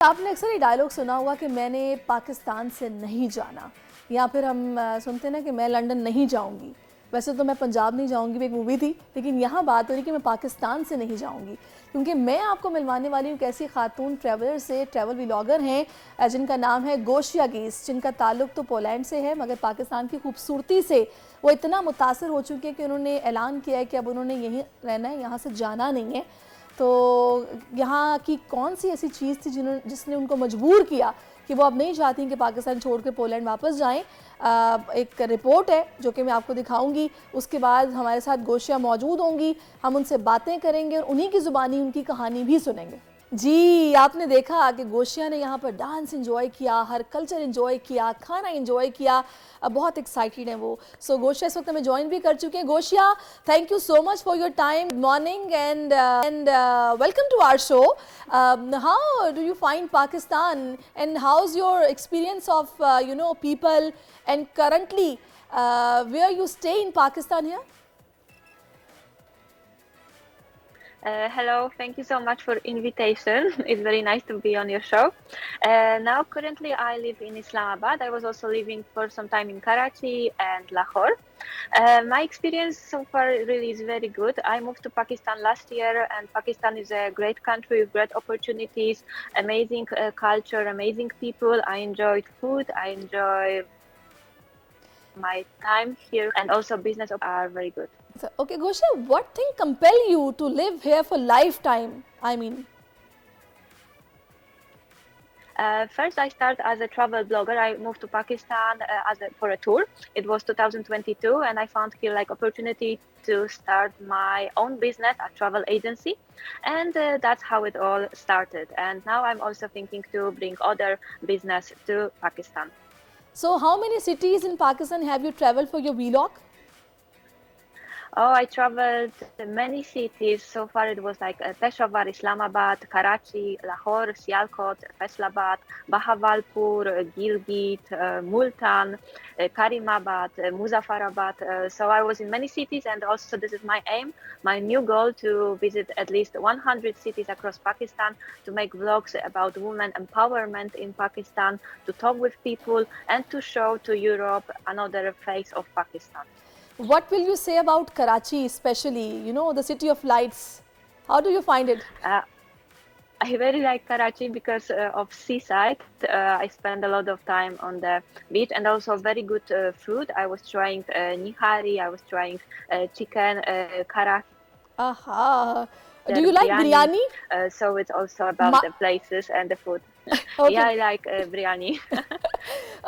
आपने अक्सर ये डायलॉग सुना होगा कि मैंने पाकिस्तान से नहीं जाना, या फिर हम सुनते हैं ना कि मैं लंदन नहीं जाऊंगी। वैसे तो मैं पंजाब नहीं जाऊंगी भी एक मूवी थी, लेकिन यहाँ बात हो रही कि मैं पाकिस्तान से नहीं जाऊंगी, क्योंकि मैं आपको मिलवाने वाली हूँ एक ऐसी खातून ट्रैवलर से, ट्रैवल व्लॉगर हैं जिनका नाम है गोशिया गीस, जिनका ताल्लुक तो पोलैंड से है, मगर पाकिस्तान की खूबसूरती से वो इतना मुतासर हो चुके हैं कि उन्होंने ऐलान किया है कि अब उन्होंने यहीं रहना है, यहाँ से जाना नहीं है। तो यहाँ की कौन सी ऐसी चीज़ थी जिसने उनको मजबूर किया कि वो अब नहीं चाहती कि पाकिस्तान छोड़ कर पोलैंड वापस जाएं। एक रिपोर्ट है जो कि मैं आपको दिखाऊंगी, उसके बाद हमारे साथ गोशिया मौजूद होंगी, हम उनसे बातें करेंगे और उन्हीं की ज़ुबानी उनकी कहानी भी सुनेंगे। जी, आपने देखा कि गोशिया ने यहाँ पर डांस एंजॉय किया, हर कल्चर एंजॉय किया, खाना एंजॉय किया, बहुत एक्साइटेड हैं वो। सो गोशिया इस वक्त हमें ज्वाइन भी कर चुके हैं। Gosia, thank you so much for your time, morning and welcome to our show. How do you find Pakistan and how is your experience of people and currently where you stay in Pakistan here? Hello, thank you so much for invitation. It's very nice to be on your show. Now, currently, I live in Islamabad. I was also living for some time in Karachi and Lahore. My experience so far really is very good. I moved to Pakistan last year, and Pakistan is a great country with great opportunities, amazing culture, amazing people. I enjoyed food. I enjoy my time here, and also business are very good. So, okay, Gosia, what thing compel you to live here for lifetime? I mean, first, I started as a travel blogger. I moved to Pakistan for a tour. It was 2022, and I found here like opportunity to start my own business, a travel agency, and that's how it all started. And now I'm also thinking to bring other business to Pakistan. so how many cities in Pakistan have you traveled for your vlog? Oh, I traveled many cities. So far, it was like Peshawar, Islamabad, Karachi, Lahore, Sialkot, Faisalabad, Bahawalpur, Gilgit, Multan, Karimabad, Muzaffarabad. So I was in many cities, and also this is my aim, my new goal to visit at least 100 cities across Pakistan, to make vlogs about women empowerment in Pakistan, to talk with people, and to show to Europe another face of Pakistan. What will you say about Karachi, especially, the city of lights? How do you find it? I very like Karachi because of seaside. I spend a lot of time on the beach, and also very good food. I was trying nihari, I was trying chicken, kara. Aha. Do you like biryani? So it's also about the places and the food. Okay. Yeah, I like biryani.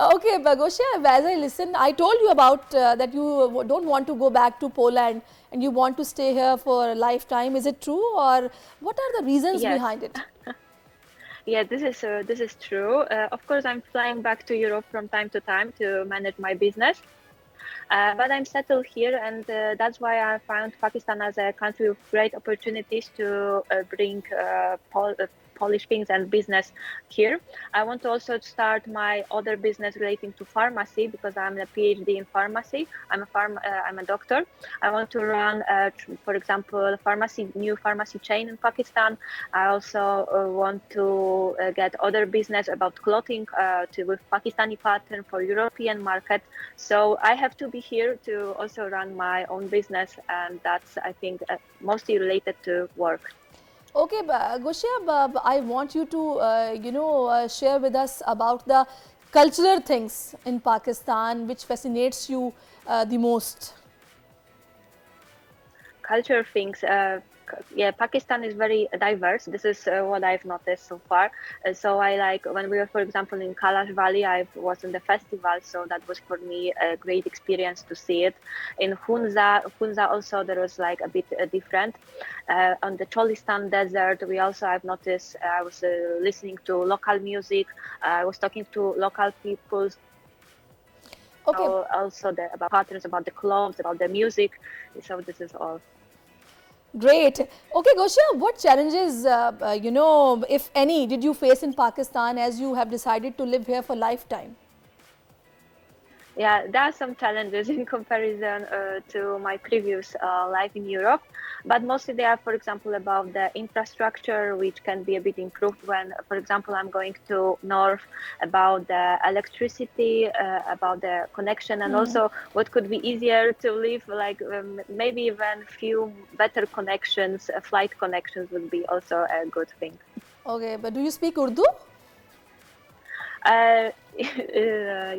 Okay, Bagosha, as I listen, I told you about that you don't want to go back to Poland and you want to stay here for a lifetime. Is it true, or what are the reasons Yes. behind it? Yeah, this is true. Of course, I'm flying back to Europe from time to time to manage my business. But I'm settled here, and that's why I found Pakistan as a country with great opportunities to bring Polish things and business here. I want to also start my other business relating to pharmacy because I'm a PhD in pharmacy. I'm a doctor. I want to run, for example, new pharmacy chain in Pakistan. I also want to get other business about clothing with Pakistani pattern for European market. So I have to be here to also run my own business, and that's, I think, mostly related to work. Okay, Goshia, I want you to, share with us about the cultural things in Pakistan which fascinates you the most. Culture things. Yeah, Pakistan is very diverse. This is what I've noticed so far. So I like when we were, for example, in Kalash Valley, I was in the festival, so that was for me a great experience to see it. In Hunza also there was like a bit different. On the Cholistan desert, I've noticed I was listening to local music. I was talking to local people. Okay. Also about patterns, about the clothes, about the music. So this is all. Great. Okay, Goshia, what challenges, if any, did you face in Pakistan as you have decided to live here for lifetime? Yeah, there are some challenges in comparison to my previous life in Europe, but mostly they are, for example, about the infrastructure, which can be a bit improved when, for example, I'm going to north, about the electricity, about the connection, and also what could be easier to live, like maybe even few better connections, flight connections would be also a good thing. Okay, but do you speak Urdu?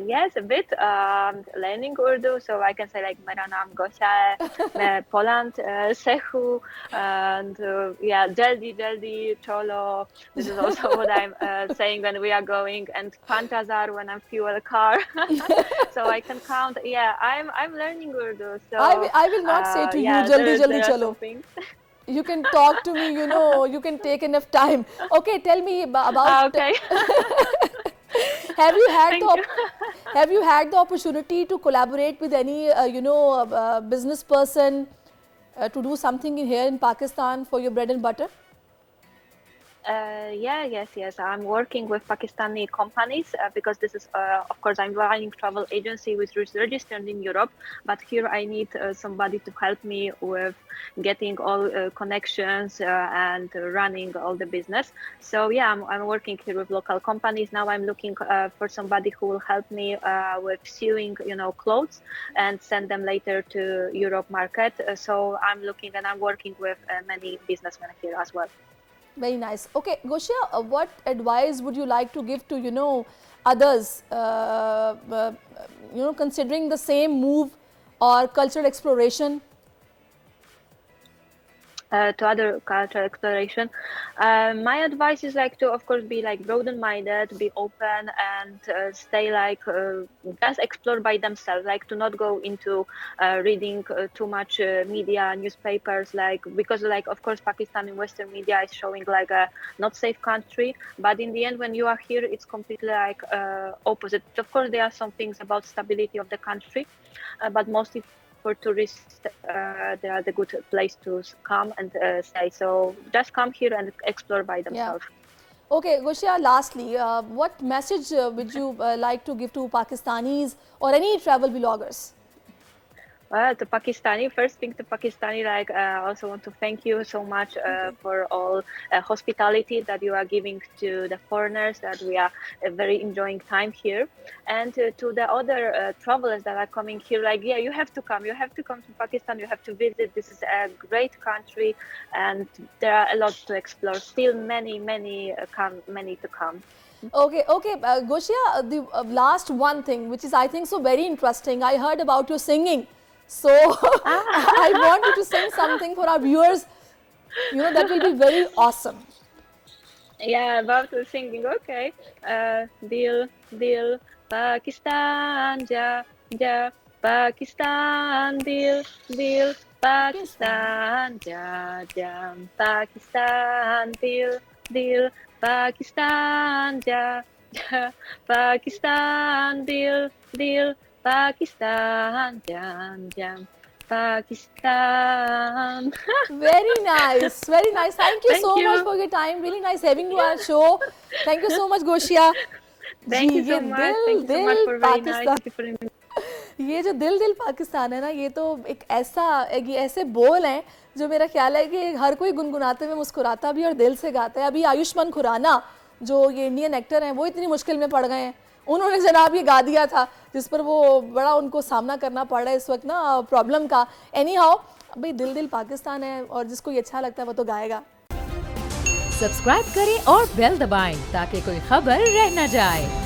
Yes, a bit. Learning Urdu, so I can say like मेरा नाम गोशा है, मैं Poland sehu, and yeah, jaldi jaldi cholo. This is also what I'm saying when we are going, and pantazar when I'm fuel car. So I can count. Yeah, I'm learning Urdu. So I will not say to you yeah, jaldi jaldi there are chalo. some things. You can talk to me, you know, you can take enough time. Okay, tell me about Okay. have you had Thank you. have you had the opportunity to collaborate with any business person to do something here in Pakistan for your bread and butter? Yes. I'm working with Pakistani companies because this is, of course, I'm running travel agency which is registered in Europe, but here I need somebody to help me with getting all connections and running all the business. So yeah, I'm working here with local companies. Now I'm looking for somebody who will help me with sewing, clothes and send them later to Europe market. So I'm looking and I'm working with many businessmen here as well. Very nice. Okay, Goshia, what advice would you like to give to others, considering the same move or cultural exploration? To other cultural exploration, my advice is like to, of course, be like broaden-minded, be open, and stay like just explore by themselves. Like to not go into reading too much media, newspapers, like because like of course Pakistan in Western media is showing like a not safe country, but in the end when you are here, it's completely like opposite. Of course, there are some things about stability of the country, but mostly for tourists, they are the good place to come and stay. So just come here and explore by Yeah. themselves. Okay, Goshia, lastly, what message would you like to give to Pakistanis or any travel bloggers? To Pakistani, first thing to Pakistani, like I also want to thank you so much for all hospitality that you are giving to the foreigners, that we are very enjoying time here. And to the other travelers that are coming here, like, yeah, you have to come to Pakistan, you have to visit. This is a great country and there are a lot to explore. Still many to come. Okay, Goshia, the last one thing, which is I think so very interesting. I heard about your singing. So I want you to sing something for our viewers, that will be very awesome. Yeah, about the singing. Okay. Dil, Pakistan, ja, Pakistan, dil, Pakistan, ja, Pakistan, dil, Pakistan, ja, Pakistan, dil, Pakistan, ja. Pakistan. Very nice, very nice. Thank you so much you. for your time. Really nice having you on our show. Thank you so much, Goshia. Thank ji you ये so much. दिल Thank you so much दिल for very nice. Pakistan, Thank you for ये जो दिल दिल पाकिस्तान है ना, ये तो एक ऐसे बोल हैं जो मेरा ख्याल है कि हर कोई गुनगुनाते हुए मुस्कुराता भी और दिल से गाता है. अभी आयुष्मान खुराना जो ये इंडियन एक्टर हैं वो इतनी मुश्किल में पड़ गए हैं, उन्होंने जनाब ये गा दिया था जिस पर वो बड़ा उनको सामना करना पड़ रहा है इस वक्त ना प्रॉब्लम का. एनी हाउ, भाई दिल दिल पाकिस्तान है और जिसको ये अच्छा लगता है वो तो गाएगा. सब्सक्राइब करें और बेल दबाएं ताकि कोई खबर रह न जाए.